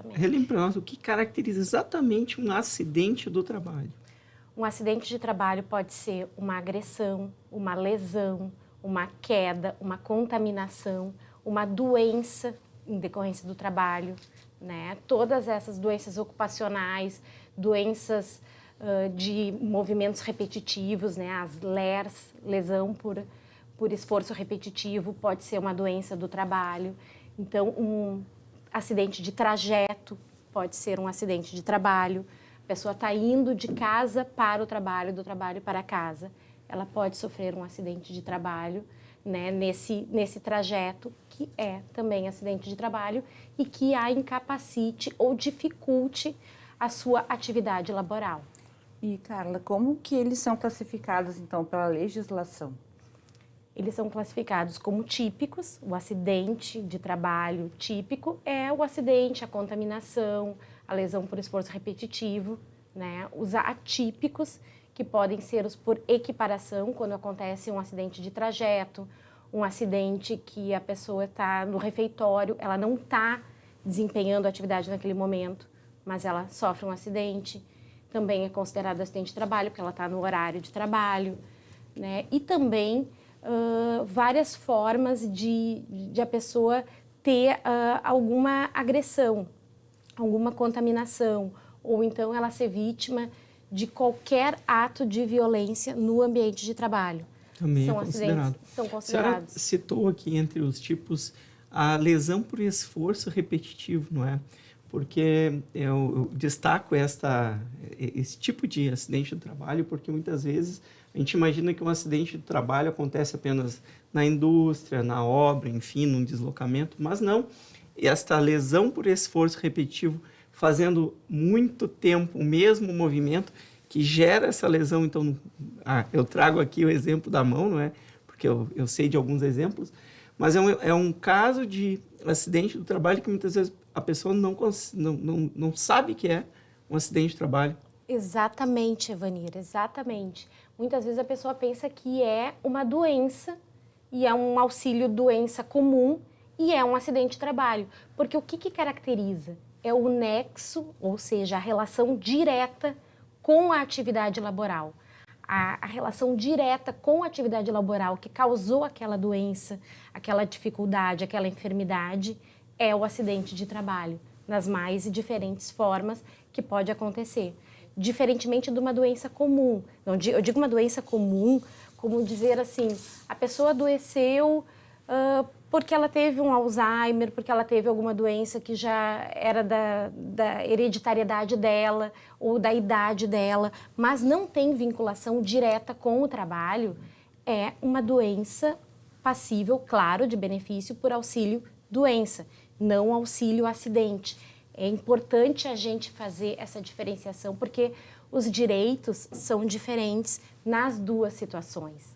Exatamente. Relembra para nós o que caracteriza exatamente um acidente do trabalho. Um acidente de trabalho pode ser uma agressão, uma lesão, uma queda, uma contaminação, uma doença em decorrência do trabalho, né? Todas essas doenças ocupacionais, doenças de movimentos repetitivos, né? As LERs, lesão por esforço repetitivo, pode ser uma doença do trabalho. Então, um acidente de trajeto pode ser um acidente de trabalho. A pessoa está indo de casa para o trabalho, do trabalho para casa. Ela pode sofrer um acidente de trabalho, né, nesse trajeto, que é também acidente de trabalho e que a incapacite ou dificulte a sua atividade laboral. E, Carla, como que eles são classificados, então, pela legislação? Eles são classificados como típicos. O acidente de trabalho típico é o acidente, a contaminação, a lesão por esforço repetitivo, né? Os atípicos, que podem ser os por equiparação, quando acontece um acidente de trajeto, um acidente que a pessoa está no refeitório, ela não está desempenhando a atividade naquele momento, mas ela sofre um acidente. Também é considerado acidente de trabalho, porque ela está no horário de trabalho, né? E também várias formas de a pessoa ter alguma agressão, alguma contaminação, ou então ela ser vítima de qualquer ato de violência no ambiente de trabalho. Também São é acidentes, considerado. são A senhora considerados. citou aqui entre os tipos a lesão por esforço repetitivo, não é? Porque eu destaco esse tipo de acidente do trabalho porque muitas vezes a gente imagina que um acidente do trabalho acontece apenas na indústria, na obra, enfim, num deslocamento, mas não. Esta lesão por esforço repetitivo, fazendo muito tempo o mesmo movimento, que gera essa lesão. Então, eu trago aqui o exemplo da mão, não é? Porque eu sei de alguns exemplos, mas é um caso de acidente do trabalho que muitas vezes a pessoa não sabe que é um acidente de trabalho. Exatamente, Evanir, exatamente. Muitas vezes a pessoa pensa que é uma doença e é um auxílio doença comum e é um acidente de trabalho. Porque o que caracteriza? É o nexo, ou seja, a relação direta com a atividade laboral. A relação direta com a atividade laboral que causou aquela doença, aquela dificuldade, aquela enfermidade, é o acidente de trabalho, nas mais diferentes formas que pode acontecer. Diferentemente de uma doença comum. Eu digo uma doença comum, como dizer assim, a pessoa adoeceu porque ela teve um Alzheimer, porque ela teve alguma doença que já era da hereditariedade dela ou da idade dela, mas não tem vinculação direta com o trabalho, é uma doença passível, claro, de benefício por auxílio doença, não auxílio acidente. É importante a gente fazer essa diferenciação porque os direitos são diferentes nas duas situações.